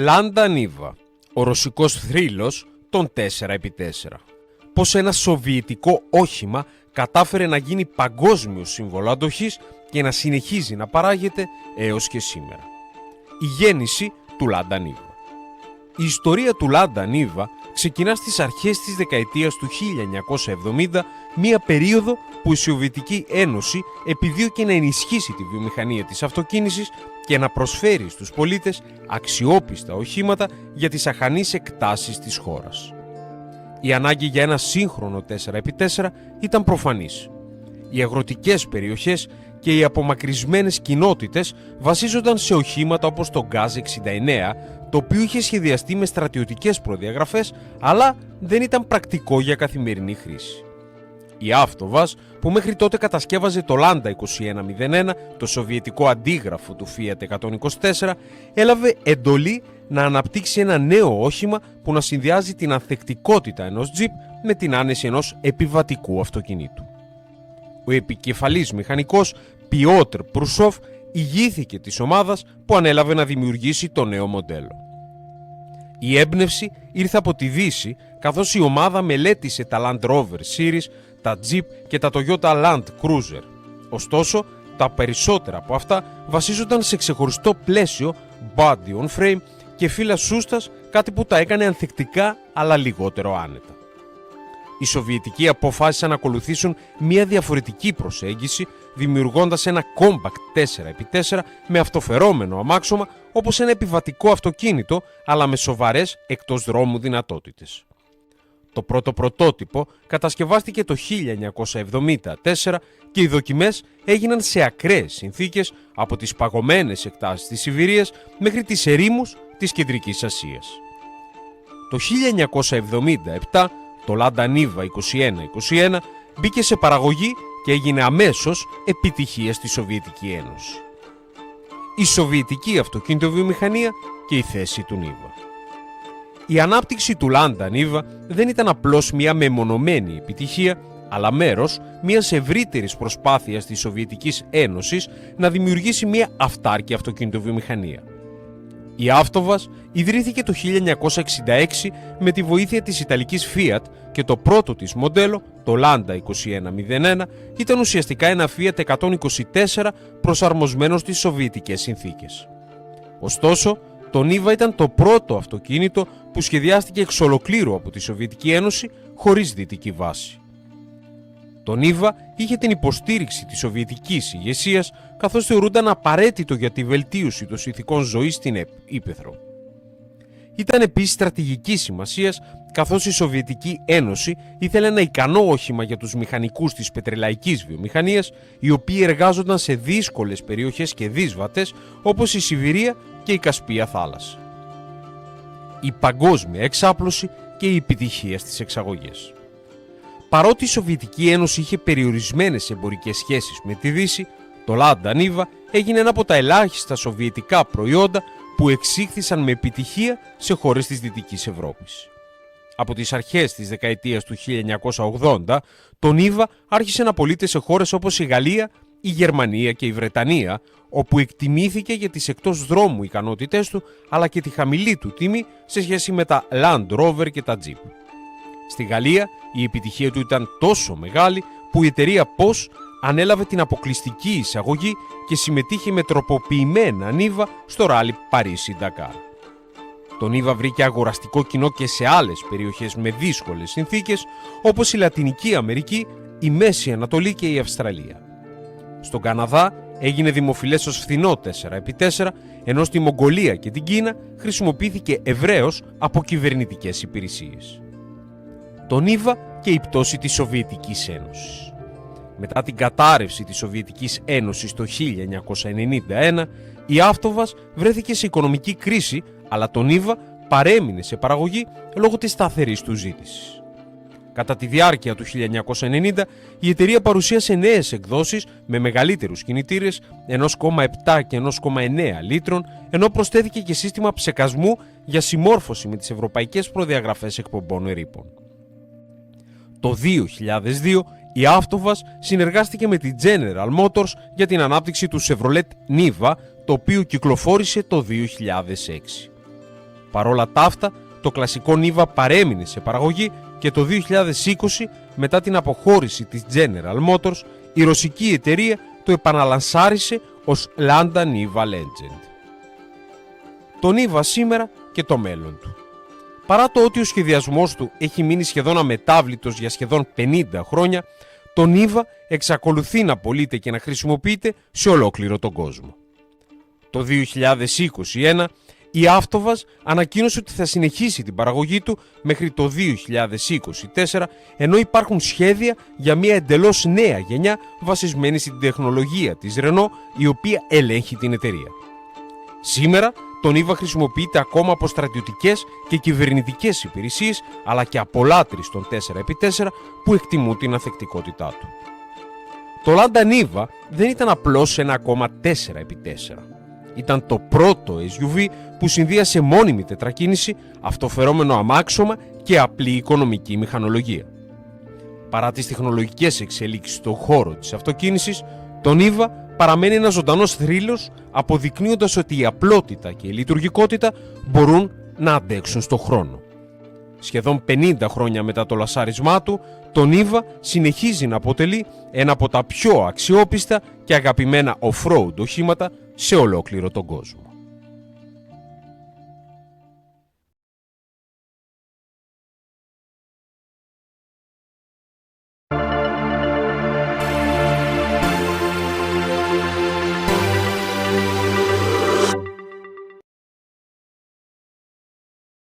Λάντα Νίβα, ο ρωσικός θρύλος των 4x4. Πώς ένα σοβιετικό όχημα κατάφερε να γίνει παγκόσμιο σύμβολο αντοχής και να συνεχίζει να παράγεται έως και σήμερα. Η γέννηση του Λάντα Νίβα. Η ιστορία του Λάντα Νίβα ξεκινά στις αρχές της δεκαετίας του 1970, μία περίοδο που η Σοβιετική Ένωση επιδίωκε να ενισχύσει τη βιομηχανία της αυτοκίνησης και να προσφέρει στους πολίτες αξιόπιστα οχήματα για τις αχανείς εκτάσεις της χώρας. Η ανάγκη για ένα σύγχρονο 4x4 ήταν προφανής. Οι αγροτικές περιοχές και οι απομακρυσμένες κοινότητες βασίζονταν σε οχήματα όπως το Γκάζ 69, το οποίο είχε σχεδιαστεί με στρατιωτικές προδιαγραφές, αλλά δεν ήταν πρακτικό για καθημερινή χρήση. Η Αυτοβάς, που μέχρι τότε κατασκεύαζε το Λάντα 2101, το σοβιετικό αντίγραφο του Fiat 124, έλαβε εντολή να αναπτύξει ένα νέο όχημα που να συνδυάζει την ανθεκτικότητα ενός τζιπ με την άνεση ενός επιβατικού αυτοκινήτου. Ο επικεφαλής μηχανικός Πιότρ Προυσόφ ηγήθηκε της ομάδας που ανέλαβε να δημιουργήσει το νέο μοντέλο. Η έμπνευση ήρθε από τη Δύση, καθώς η ομάδα μελέτησε τα Land Rover Series, τα Jeep και τα Toyota Land Cruiser. Ωστόσο, τα περισσότερα από αυτά βασίζονταν σε ξεχωριστό πλαίσιο body on frame και φύλλα σούστας, κάτι που τα έκανε ανθεκτικά αλλά λιγότερο άνετα. Οι Σοβιετικοί αποφάσισαν να ακολουθήσουν μια διαφορετική προσέγγιση, δημιουργώντας ένα compact 4x4 με αυτοφερόμενο αμάξωμα, όπως ένα επιβατικό αυτοκίνητο, αλλά με σοβαρές εκτός δρόμου δυνατότητες. Το πρώτο πρωτότυπο κατασκευάστηκε το 1974 και οι δοκιμές έγιναν σε ακραίες συνθήκες, από τις παγωμένες εκτάσεις της Σιβηρίας μέχρι τις ερήμους της Κεντρικής Ασίας. Το 1977 το Λάντα Νίβα 2121 μπήκε σε παραγωγή και έγινε αμέσως επιτυχία στη Σοβιετική Ένωση. Η Σοβιετική αυτοκινητοβιομηχανία και η θέση του Νίβα. Η ανάπτυξη του Λάντα Νίβα δεν ήταν απλώς μια μεμονωμένη επιτυχία, αλλά μέρος μιας ευρύτερης προσπάθειας της Σοβιετικής Ένωσης να δημιουργήσει μια αυτάρκεια αυτοκινητοβιομηχανία. Η Αυτοβάς ιδρύθηκε το 1966 με τη βοήθεια της Ιταλικής Fiat και το πρώτο της μοντέλο, το Λάντα 2101, ήταν ουσιαστικά ένα Fiat 124 προσαρμοσμένο στις σοβιετικές συνθήκες. Ωστόσο, το Νίβα ήταν το πρώτο αυτοκίνητο που σχεδιάστηκε εξ ολοκλήρου από τη Σοβιετική Ένωση χωρίς δυτική βάση. Το Νίβα είχε την υποστήριξη της σοβιετικής ηγεσίας, καθώς θεωρούνταν απαραίτητο για τη βελτίωση των συνθηκών ζωής στην Ύπαιθρο. Ήταν επίσης στρατηγικής σημασίας, καθώς η Σοβιετική Ένωση ήθελε ένα ικανό όχημα για τους μηχανικούς της πετρελαϊκής βιομηχανίας, οι οποίοι εργάζονταν σε δύσκολες περιοχές και δύσβατες όπως η Σιβηρία και η Κασπία θάλασσα. Η παγκόσμια εξάπλωση και η επιτυχία στις εξαγωγές. Παρότι η Σοβιετική Ένωση είχε περιορισμένες εμπορικές σχέσεις με τη Δύση, το Λάντα Νίβα έγινε ένα από τα ελάχιστα σοβιετικά προϊόντα που εξήχθησαν με επιτυχία σε χώρες της Δυτικής Ευρώπης. Από τις αρχές της δεκαετίας του 1980, το Νίβα άρχισε να πωλείται σε χώρες όπως η Γαλλία, η Γερμανία και η Βρετανία, όπου εκτιμήθηκε για τις εκτός δρόμου ικανότητές του, αλλά και τη χαμηλή του τιμή σε σχέση με τα Land Rover και τα Jeep. Στη Γαλλία η επιτυχία του ήταν τόσο μεγάλη που η εταιρεία Porsche ανέλαβε την αποκλειστική εισαγωγή και συμμετείχε με τροποποιημένα Νίβα στο ράλι Παρίσι-Ντακάρ. Το Νίβα βρήκε αγοραστικό κοινό και σε άλλες περιοχές με δύσκολες συνθήκες, όπως η Λατινική Αμερική, η Μέση Ανατολή και η Αυστραλία. Στον Καναδά έγινε δημοφιλές ως φθηνό 4x4, ενώ στη Μογγολία και την Κίνα χρησιμοποιήθηκε ευρέως από κυβερνητικές υπηρεσίες. Το Νίβα και η πτώση της Σοβιετικής Ένωσης. Μετά την κατάρρευση της Σοβιετικής Ένωσης το 1991, η Αυτοβάς βρέθηκε σε οικονομική κρίση, αλλά το Νίβα παρέμεινε σε παραγωγή λόγω της σταθερής του ζήτησης. Κατά τη διάρκεια του 1990, η εταιρεία παρουσίασε νέες εκδόσεις με μεγαλύτερους κινητήρες 1,7 και 1,9 λίτρων, ενώ προσθέθηκε και σύστημα ψεκασμού για συμμόρφωση με τις ευρωπαϊκές προδιαγραφές εκπομπών ρήπων. Το 2002, η Αυτοβάς συνεργάστηκε με τη General Motors για την ανάπτυξη του Chevrolet Niva, το οποίο κυκλοφόρησε το 2006. Παρόλα τα αυτά, το κλασικό Niva παρέμεινε σε παραγωγή και το 2020, μετά την αποχώρηση της General Motors, η ρωσική εταιρεία το επαναλανσάρισε ως Lada Niva Legend. Το Niva σήμερα και το μέλλον του. Παρά το ότι ο σχεδιασμός του έχει μείνει σχεδόν αμετάβλητος για σχεδόν 50 χρόνια, το Niva εξακολουθεί να πωλείται και να χρησιμοποιείται σε ολόκληρο τον κόσμο. Το 2021, η Avtovaz ανακοίνωσε ότι θα συνεχίσει την παραγωγή του μέχρι το 2024, ενώ υπάρχουν σχέδια για μια εντελώς νέα γενιά βασισμένη στην τεχνολογία της Renault, η οποία ελέγχει την εταιρεία. Σήμερα, το Niva χρησιμοποιείται ακόμα από στρατιωτικές και κυβερνητικές υπηρεσίες, αλλά και από λάτρεις των 4x4 που εκτιμούν την ανθεκτικότητά του. Το Lada Niva δεν ήταν απλώς ένα ακόμα 4x4. Ήταν το πρώτο SUV που συνδύασε μόνιμη τετρακίνηση, αυτοφερόμενο αμάξωμα και απλή οικονομική μηχανολογία. Παρά τις τεχνολογικές εξελίξεις στον χώρο της αυτοκίνησης, το Niva παραμένει ένας ζωντανός θρύλος, αποδεικνύοντας ότι η απλότητα και η λειτουργικότητα μπορούν να αντέξουν στον χρόνο. Σχεδόν 50 χρόνια μετά το λασάρισμά του, το Niva συνεχίζει να αποτελεί ένα από τα πιο αξιόπιστα και αγαπημένα off-road οχήματα σε ολόκληρο τον κόσμο.